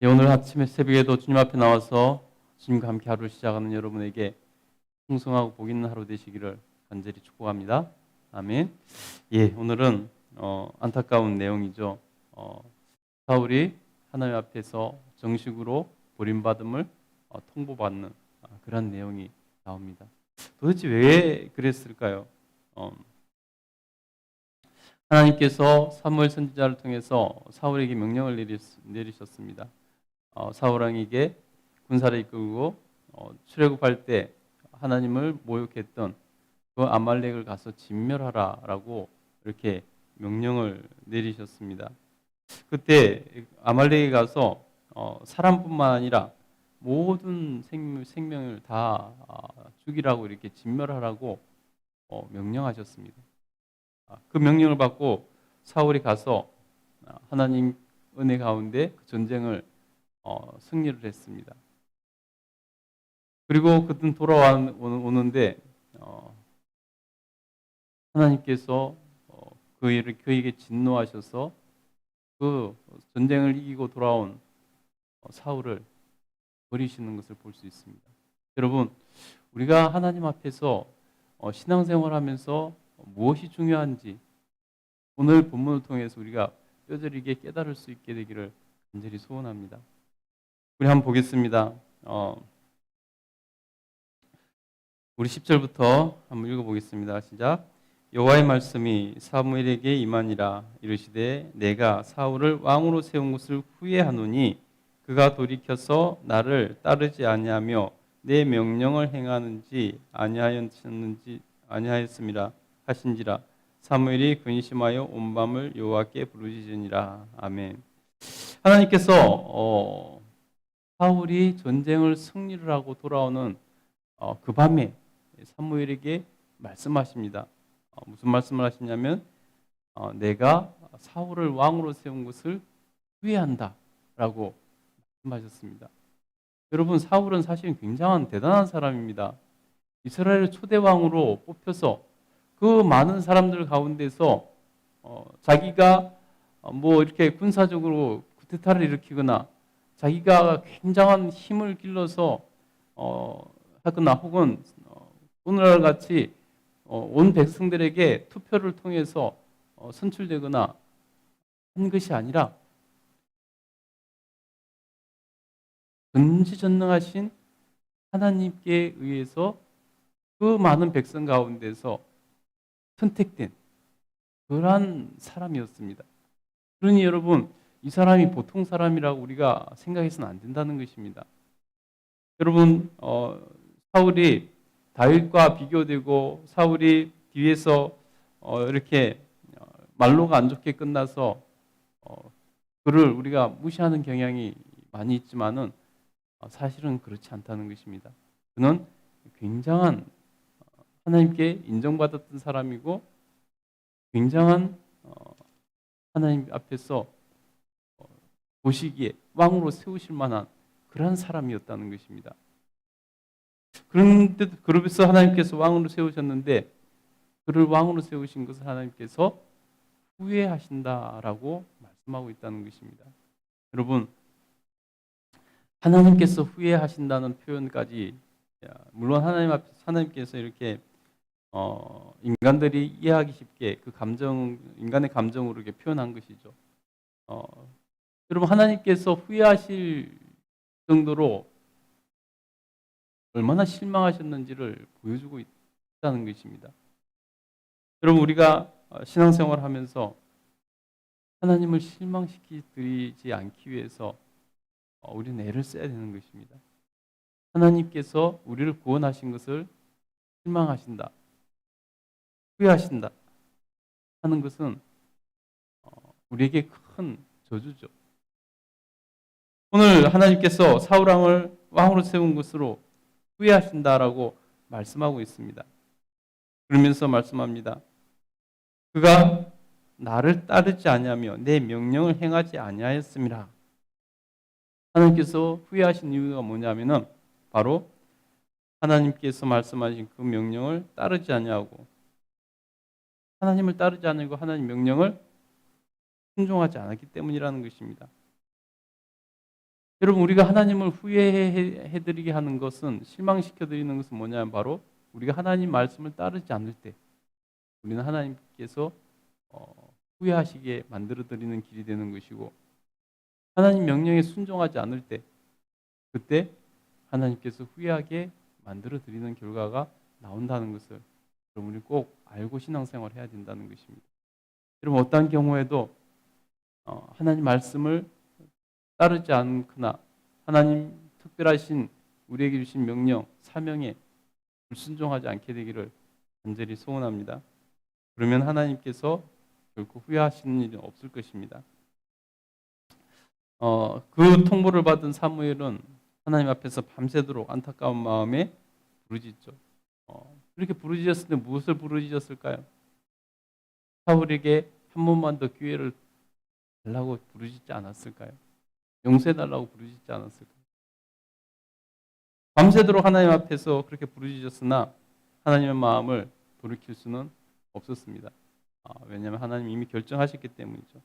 예, 오늘 아침에 새벽에도 주님 앞에 나와서 주님과 함께 하루를 시작하는 여러분에게 풍성하고 복 있는 하루 되시기를 간절히 축복합니다. 아멘. 예, 오늘은 안타까운 내용이죠. 어, 사울이 하나님 앞에서 정식으로 버림받음을 통보받는 그런 내용이 나옵니다. 도대체 왜 그랬을까요? 어, 하나님께서 사무엘 선지자를 통해서 사울에게 명령을 내리셨습니다. 사울 왕에게 군사를 이끌고 출애굽할 때 하나님을 모욕했던 그 아말렉을 가서 진멸하라라고 이렇게 명령을 내리셨습니다. 그때 아말렉에 가서 사람뿐만 아니라 모든 생명을 다 죽이라고 이렇게 진멸하라고 명령하셨습니다. 그 명령을 받고 사울이 가서 하나님 은혜 가운데 그 전쟁을 승리를 했습니다. 그리고 그때 돌아오는데 하나님께서 그에게 진노하셔서 그 전쟁을 이기고 돌아온 사울을 버리시는 것을 볼 수 있습니다. 여러분, 우리가 하나님 앞에서 신앙생활하면서 무엇이 중요한지 오늘 본문을 통해서 우리가 뼈저리게 깨달을 수 있게 되기를 간절히 소원합니다. 우리 한번 보겠습니다. 우리 10절부터 한번 읽어보겠습니다. 시작. 여호와의 말씀이 사무엘에게 임하니라. 이르시되 내가 사울을 왕으로 세운 것을 후회하노니 그가 돌이켜서 나를 따르지 아니하며 내 명령을 행하는지 아니하였음이라 하신지라. 사무엘이 근심하여 온 밤을 여호와께 부르짖으니라. 아멘. 하나님께서 사울이 전쟁을 승리를 하고 돌아오는 그 밤에 사무엘에게 말씀하십니다. 무슨 말씀을 하시냐면 내가 사울을 왕으로 세운 것을 후회한다라고 말씀하셨습니다. 여러분, 사울은 사실 굉장한 대단한 사람입니다. 이스라엘 초대 왕으로 뽑혀서 그 많은 사람들 가운데서 자기가 뭐 이렇게 군사적으로 쿠데타를 일으키거나 자기가 굉장한 힘을 길러서 하거나 혹은 오늘날 같이 온 백성들에게 투표를 통해서 선출되거나 한 것이 아니라 전지전능하신 하나님께 의해서 그 많은 백성 가운데서 선택된 그러한 사람이었습니다. 그러니 여러분, 이 사람이 보통 사람이라고 우리가 생각해서는 안 된다는 것입니다. 여러분, 사울이 다윗과 비교되고 사울이 뒤에서 이렇게 말로가 안 좋게 끝나서 그를 우리가 무시하는 경향이 많이 있지만은 사실은 그렇지 않다는 것입니다. 그는 굉장한 하나님께 인정받았던 사람이고 굉장한 하나님 앞에서 보시기에 왕으로 세우실 만한 그런 사람이었다는 것입니다. 그런데 그러면서 하나님께서 왕으로 세우셨는데 그를 왕으로 세우신 것을 하나님께서 후회하신다라고 말씀하고 있다는 것입니다. 여러분, 하나님께서 후회하신다는 표현까지 물론 하나님께서 이렇게 인간들이 이해하기 쉽게 그 인간의 감정으로 이렇게 표현한 것이죠. 여러분, 하나님께서 후회하실 정도로 얼마나 실망하셨는지를 보여주고 있다는 것입니다. 여러분, 우리가 신앙생활을 하면서 하나님을 실망시키지 않기 위해서 우리는 애를 써야 되는 것입니다. 하나님께서 우리를 구원하신 것을 실망하신다, 후회하신다 하는 것은 우리에게 큰 저주죠. 오늘 하나님께서 사울 왕을 왕으로 세운 것으로 후회하신다라고 말씀하고 있습니다. 그러면서 말씀합니다. 그가 나를 따르지 아니하며 내 명령을 행하지 아니하였음이라. 하나님께서 후회하신 이유가 뭐냐면은 바로 하나님께서 말씀하신 그 명령을 따르지 아니하고 하나님을 따르지 않고 하나님 명령을 순종하지 않았기 때문이라는 것입니다. 여러분, 우리가 하나님을 후회해드리게 하는 것은, 실망시켜드리는 것은 뭐냐면 바로 우리가 하나님 말씀을 따르지 않을 때 우리는 하나님께서 후회하시게 만들어드리는 길이 되는 것이고, 하나님 명령에 순종하지 않을 때 그때 하나님께서 후회하게 만들어드리는 결과가 나온다는 것을 여러분이 꼭 알고 신앙생활을 해야 된다는 것입니다. 여러분, 어떠한 경우에도 하나님 말씀을 따르지 않거나 하나님 특별하신 우리에게 주신 명령, 사명에 불순종하지 않게 되기를 간절히 소원합니다. 그러면 하나님께서 결코 후회하시는 일은 없을 것입니다. 그 통보를 받은 사무엘은 하나님 앞에서 밤새도록 안타까운 마음에 부르짖죠. 그렇게 부르짖었을 때 무엇을 부르짖었을까요? 사울에게 한 번만 더 기회를 달라고 부르짖지 않았을까요? 용서해달라고 부르짖지 않았을까요? 밤새도록 하나님 앞에서 그렇게 부르짖었으나 하나님의 마음을 돌이킬 수는 없었습니다. 왜냐하면 하나님이 이미 결정하셨기 때문이죠.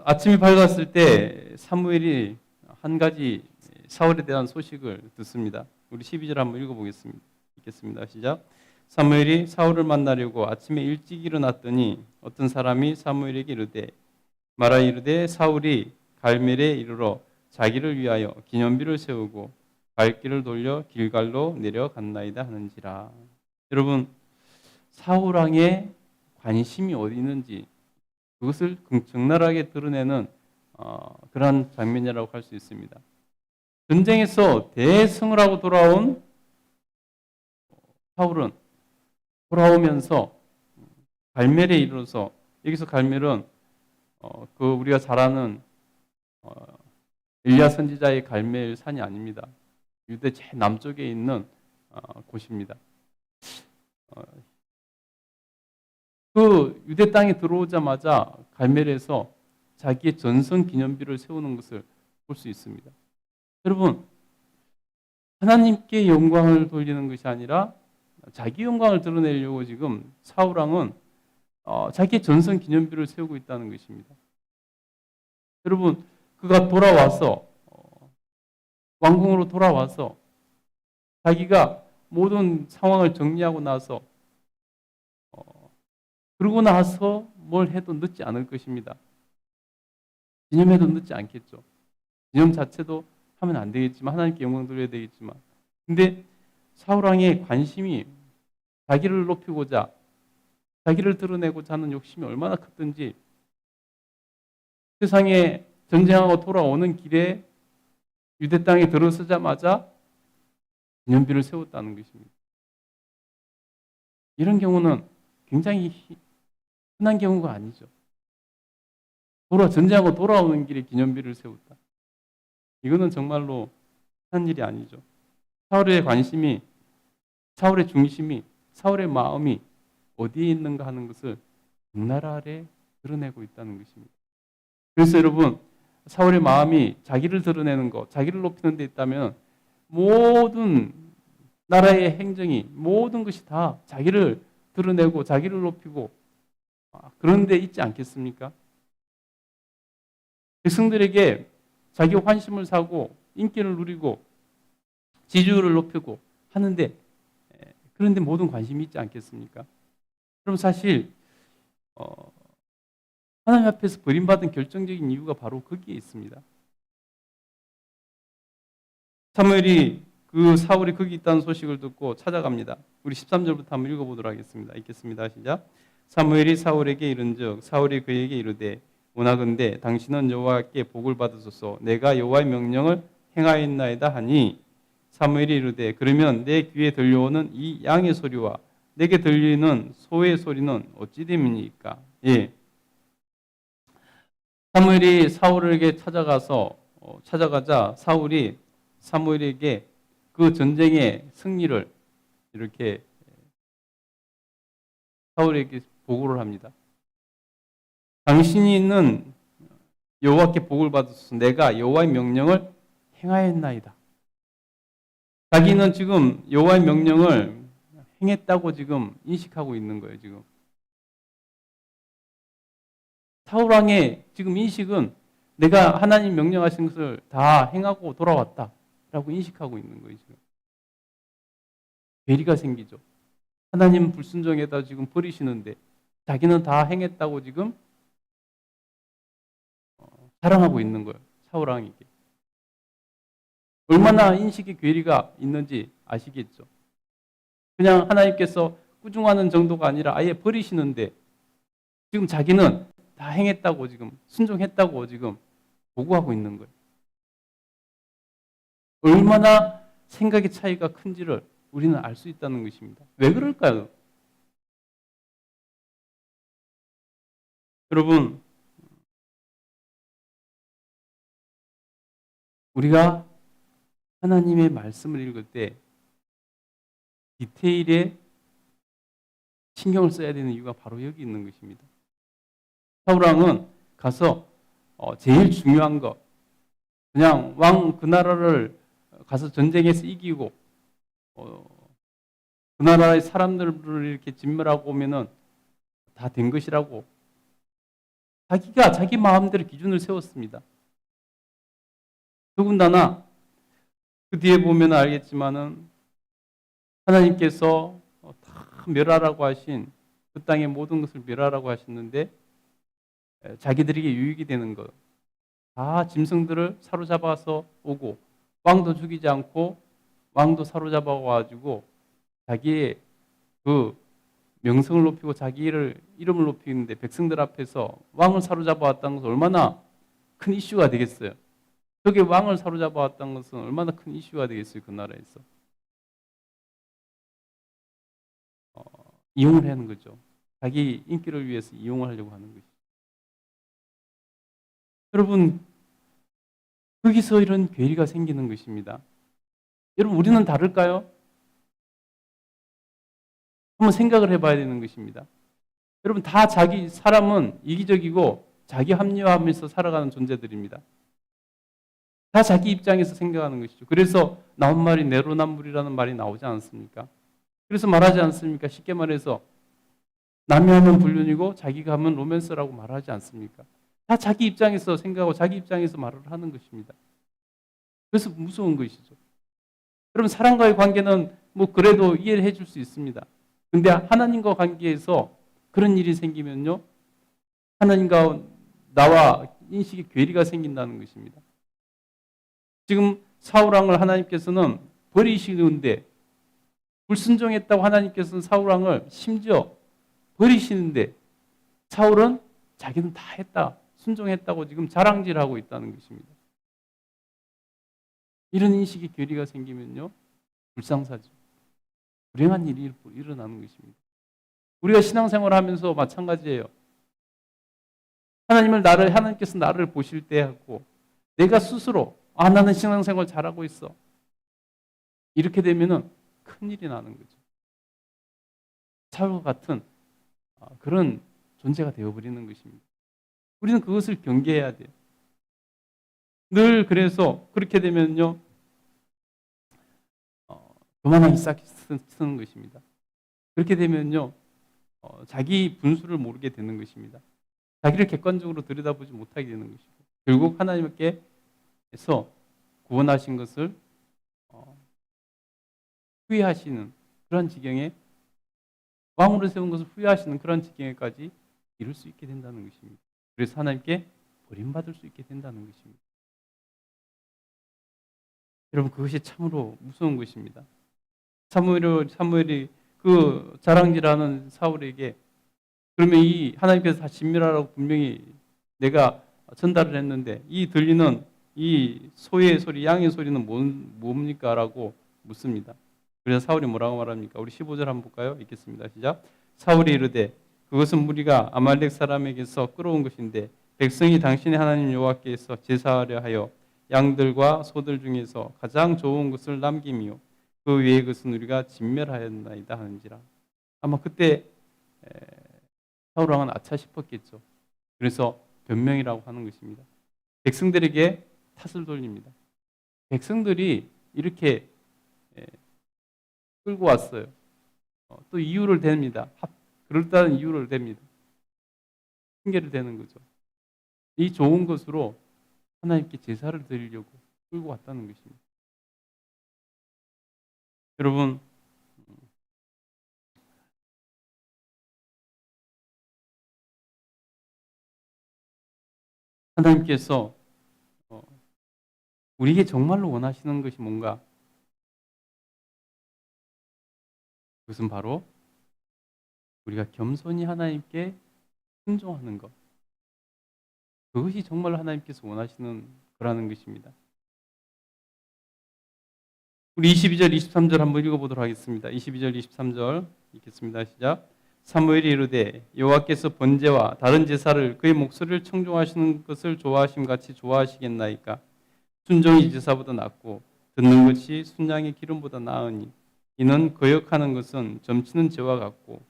아침이 밝았을 때 사무엘이 한 가지 사울에 대한 소식을 듣습니다. 우리 12절 한번 읽어보겠습니다. 읽겠습니다. 시작. 사무엘이 사울을 만나려고 아침에 일찍 일어났더니 어떤 사람이 사무엘에게 이르되 말하 이르되 사울이 갈멜에 이르러 자기를 위하여 기념비를 세우고 발길을 돌려 길갈로 내려갔나이다 하는지라. 여러분, 사울 왕의 관심이 어디 있는지 그것을 적나라하게 드러내는 그러한 장면이라고 할 수 있습니다. 전쟁에서 대승을 하고 돌아온 사울은 돌아오면서 갈멜에 이르러서, 여기서 갈멜은 그 우리가 잘 아는 엘리야 선지자의 갈멜 산이 아닙니다. 유대 제 남쪽에 있는 곳입니다. 그 유대 땅에 들어오자마자 갈멜에서 자기의 전성 기념비를 세우는 것을 볼 수 있습니다. 여러분, 하나님께 영광을 돌리는 것이 아니라 자기 영광을 드러내려고 지금 사울 왕은 자기의 전성 기념비를 세우고 있다는 것입니다. 여러분, 그가 돌아와서 왕궁으로 돌아와서 자기가 모든 상황을 정리하고 나서 그러고 나서 뭘 해도 늦지 않을 것입니다. 기념해도 늦지 않겠죠. 기념 자체도 하면 안 되겠지만 하나님께 영광 돌려야 되겠지만, 근데 사울 왕의 관심이 자기를 높이고자, 자기를 드러내고자 하는 욕심이 얼마나 컸든지 세상에 전쟁하고 돌아오는 길에 유대 땅에 들어서자마자 기념비를 세웠다는 것입니다. 이런 경우는 굉장히 흔한 경우가 아니죠. 전쟁하고 돌아오는 길에 기념비를 세웠다. 이거는 정말로 한 일이 아니죠. 사울의 관심이, 사울의 중심이, 사울의 마음이 어디에 있는가 하는 것을 적나라 아래 드러내고 있다는 것입니다. 그래서 여러분, 사울의 마음이 자기를 드러내는 것, 자기를 높이는 데 있다면 모든 나라의 행정이, 모든 것이 다 자기를 드러내고 자기를 높이고 그런 데 있지 않겠습니까? 백성들에게 자기 환심을 사고 인기를 누리고 지지율을 높이고 하는데, 그런데 모든 관심이 있지 않겠습니까? 그럼 사실 하나님 앞에서 버림받은 결정적인 이유가 바로 거기에 있습니다. 사무엘이 그 사울이 거기 있다는 소식을 듣고 찾아갑니다. 우리 13절부터 한번 읽어보도록 하겠습니다. 읽겠습니다. 시작. 사무엘이 사울에게 이른즉 사울이 그에게 이르되 원하건대 당신은 여호와께 복을 받으소서. 내가 여호와의 명령을 행하였나이다 하니 사무엘이 이르되 그러면 내 귀에 들려오는 이 양의 소리와 내게 들리는 소의 소리는 어찌 됨이니까? 예. 사무엘이 사울에게 찾아가자 사울이 사무엘에게 그 전쟁의 승리를 이렇게 사울에게 보고를 합니다. 당신이는 여호와께 복을 받으소서. 내가 여호와의 명령을 행하였나이다. 자기는 지금 여호와의 명령을 행했다고 지금 인식하고 있는 거예요. 지금 사울 왕의 지금 인식은 내가 하나님 명령하신 것을 다 행하고 돌아왔다라고 인식하고 있는 거예요. 지금 괴리가 생기죠. 하나님 불순종에다 지금 버리시는데 자기는 다 행했다고 지금 자랑하고 있는 거예요. 사울왕에게. 얼마나 인식의 괴리가 있는지 아시겠죠? 그냥 하나님께서 꾸중하는 정도가 아니라 아예 버리시는데 지금 자기는 다 행했다고 지금 순종했다고 지금 보고하고 있는 거예요. 얼마나 생각의 차이가 큰지를 우리는 알 수 있다는 것입니다. 왜 그럴까요? 여러분, 우리가 하나님의 말씀을 읽을 때 디테일에 신경을 써야 되는 이유가 바로 여기 있는 것입니다. 사울왕은 가서 제일 중요한 거, 그냥 왕 그 나라를 가서 전쟁에서 이기고 그 나라의 사람들을 이렇게 진멸하고 오면은 다 된 것이라고 자기가 자기 마음대로 기준을 세웠습니다. 더군다나 그 뒤에 보면 알겠지만은 하나님께서 다 멸하라고 하신 그 땅의 모든 것을 멸하라고 하셨는데 자기들에게 유익이 되는 것, 다 짐승들을 사로잡아서 오고 왕도 죽이지 않고 왕도 사로잡아 가지고 자기의 그 명성을 높이고 자기를 이름을 높이는데 백성들 앞에서 왕을 사로잡아 왔다는 것은 얼마나 큰 이슈가 되겠어요. 저게 왕을 사로잡아 왔다는 것은 얼마나 큰 이슈가 되겠어요. 그 나라에서. 이용을 하는 거죠. 자기 인기를 위해서 이용을 하려고 하는 거죠. 여러분, 거기서 이런 괴리가 생기는 것입니다. 여러분, 우리는 다를까요? 한번 생각을 해봐야 되는 것입니다. 여러분, 다 사람은 이기적이고 자기 합리화하면서 살아가는 존재들입니다. 다 자기 입장에서 생각하는 것이죠. 그래서 나온 말이 내로남불이라는 말이 나오지 않습니까? 그래서 말하지 않습니까? 쉽게 말해서 남이 하면 불륜이고 자기가 하면 로맨스라고 말하지 않습니까? 다 자기 입장에서 생각하고 자기 입장에서 말을 하는 것입니다. 그래서 무서운 것이죠. 여러분, 사람과의 관계는 뭐 그래도 이해를 해줄 수 있습니다. 근데 하나님과 관계에서 그런 일이 생기면요, 하나님과 나와 인식의 괴리가 생긴다는 것입니다. 지금 사울왕을 하나님께서는 버리시는데, 불순종했다고 하나님께서는 사울왕을 심지어 버리시는데 사울은 자기는 다 했다, 순종했다고 지금 자랑질하고 있다는 것입니다. 이런 인식의 괴리가 생기면요, 불상사죠. 불행한 일이 일어나는 것입니다. 우리가 신앙생활을 하면서 마찬가지예요. 하나님께서 나를 보실 때 하고 내가 스스로 나는 신앙생활 잘하고 있어. 이렇게 되면은 큰일이 나는 거죠. 사울과 같은 그런 존재가 되어버리는 것입니다. 우리는 그것을 경계해야 돼요. 늘 그래서 그렇게 되면요, 교만하기 싹 쓰는 것입니다. 그렇게 되면요, 자기 분수를 모르게 되는 것입니다. 자기를 객관적으로 들여다보지 못하게 되는 것이고, 결국 하나님께서 구원하신 것을 후회하시는 그런 지경에, 왕으로 세운 것을 후회하시는 그런 지경에까지 이룰 수 있게 된다는 것입니다. 그래서 하나님께 버림받을 수 있게 된다는 것입니다. 여러분, 그것이 참으로 무서운 것입니다. 사무엘이 그 자랑질하는 사울에게 그러면 이 하나님께서 다 진멸하라고 분명히 내가 전달을 했는데 이 들리는 이 소의 소리, 양의 소리는 뭡니까? 라고 묻습니다. 그래서 사울이 뭐라고 말합니까? 우리 15절 한번 볼까요? 읽겠습니다. 시작. 사울이 이르되 그것은 무리가 아말렉 사람에게서 끌어온 것인데 백성이 당신의 하나님 여호와께서 제사하려 하여 양들과 소들 중에서 가장 좋은 것을 남김이요 그 외의 것은 우리가 진멸하였나이다 하는지라. 아마 그때 사울 왕은 아차 싶었겠죠. 그래서 변명이라고 하는 것입니다. 백성들에게 탓을 돌립니다. 백성들이 이렇게 끌고 왔어요. 또 이유를 댑니다. 그럴듯한 이유를 댑니다. 핑계를 대는 거죠. 이 좋은 것으로 하나님께 제사를 드리려고 끌고 왔다는 것입니다. 여러분, 하나님께서 어, 우리에게 정말로 원하시는 것이 뭔가? 그것은 바로 우리가 겸손히 하나님께 순종하는 것. 그것이 정말로 하나님께서 원하시는 거라는 것입니다. 우리 22절, 23절 한번 읽어보도록 하겠습니다. 22절, 23절 읽겠습니다. 시작. 사무엘이 이르되 여호와께서 번제와 다른 제사를 그의 목소리를 청종하시는 것을 좋아하심 같이 좋아하시겠나이까? 순종이 제사보다 낫고 듣는 것이 순양의 기름보다 나으니 이는 거역하는 것은 점치는 죄와 같고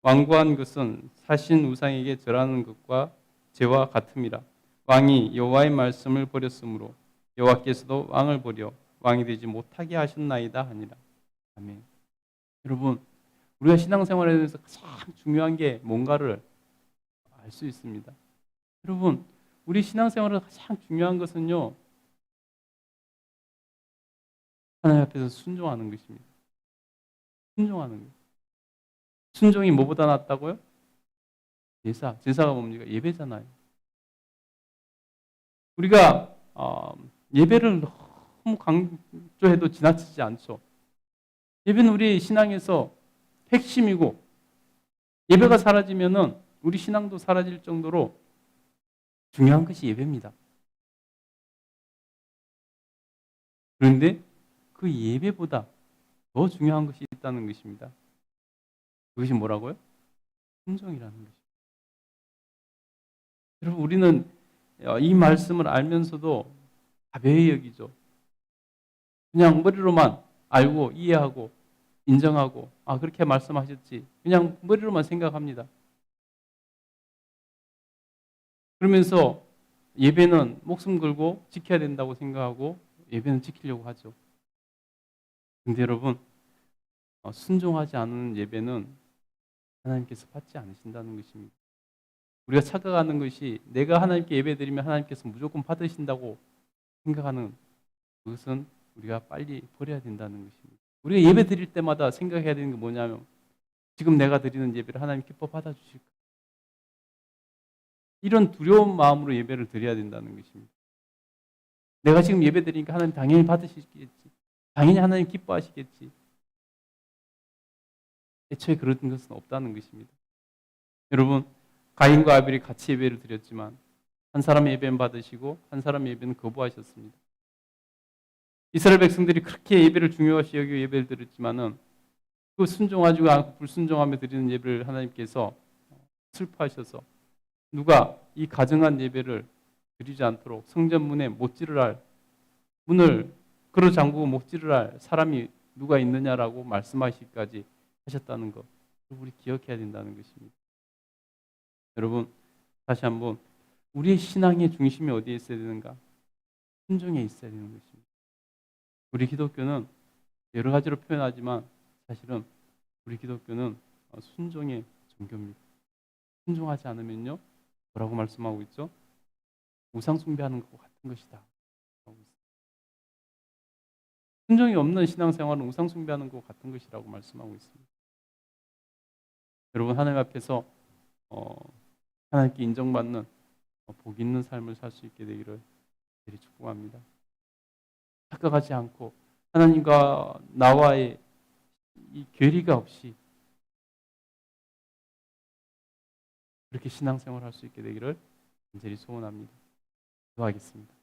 완고한 것은 사신 우상에게 절하는 것과 죄와 같음이라. 왕이 여호와의 말씀을 버렸으므로 여호와께서도 왕을 버려 왕이 되지 못하게 하셨나이다 하니라. 아멘. 여러분, 우리가 신앙생활에 대해서 가장 중요한 게 뭔가를 알 수 있습니다. 여러분, 우리 신앙생활에서 가장 중요한 것은요, 하나님 앞에서 순종하는 것입니다. 순종하는 것. 순종이 뭐보다 낫다고요? 제사가 뭡니까? 예배잖아요. 우리가 예배를 너무 강조해도 지나치지 않죠. 예배는 우리 신앙에서 핵심이고, 예배가 사라지면은 우리 신앙도 사라질 정도로 중요한 것이 예배입니다. 그런데 그 예배보다 더 중요한 것이 있다는 것입니다. 그것이 뭐라고요? 순종이라는 것입니다. 여러분, 우리는 이 말씀을 알면서도 가벼이 여기죠. 그냥 머리로만 알고 이해하고 인정하고 그렇게 말씀하셨지. 그냥 머리로만 생각합니다. 그러면서 예배는 목숨 걸고 지켜야 된다고 생각하고 예배는 지키려고 하죠. 근데 여러분, 순종하지 않은 예배는 하나님께서 받지 않으신다는 것입니다. 우리가 착각하는 것이 내가 하나님께 예배드리면 하나님께서 무조건 받으신다고 생각하는 그것은 우리가 빨리 버려야 된다는 것입니다. 우리가 예배 드릴 때마다 생각해야 되는 게 뭐냐면 지금 내가 드리는 예배를 하나님 기뻐 받아주실까? 이런 두려운 마음으로 예배를 드려야 된다는 것입니다. 내가 지금 예배 드리니까 하나님 당연히 받으시겠지. 당연히 하나님 기뻐하시겠지. 애초에 그런 것은 없다는 것입니다. 여러분, 가인과 아벨이 같이 예배를 드렸지만 한 사람의 예배는 받으시고 한 사람의 예배는 거부하셨습니다. 이스라엘 백성들이 그렇게 예배를 중요시 여기고 예배를 드렸지만은 그 순종하지 않고 불순종하며 드리는 예배를 하나님께서 슬퍼하셔서 누가 이 가증한 예배를 드리지 않도록 성전 문에 못지를 할 문을 걸어 잠그고 못지를 할 사람이 누가 있느냐라고 말씀하시기까지 하셨다는 것, 우리 기억해야 된다는 것입니다. 여러분, 다시 한번 우리의 신앙의 중심이 어디에 있어야 되는가? 순종에 있어야 되는 것입니다. 우리 기독교는 여러 가지로 표현하지만 사실은 우리 기독교는 순종의 종교입니다. 순종하지 않으면요, 뭐라고 말씀하고 있죠? 우상 숭배하는 것과 같은 것이다. 순종이 없는 신앙생활은 우상 숭배하는 것과 같은 것이라고 말씀하고 있습니다. 여러분, 하나님 앞에서 하나님께 인정받는 복 있는 삶을 살 수 있게 되기를 축복합니다. 착각하지 않고 하나님과 나와의 이 괴리가 없이 그렇게 신앙생활을 할 수 있게 되기를 간절히 소원합니다. 기도하겠습니다.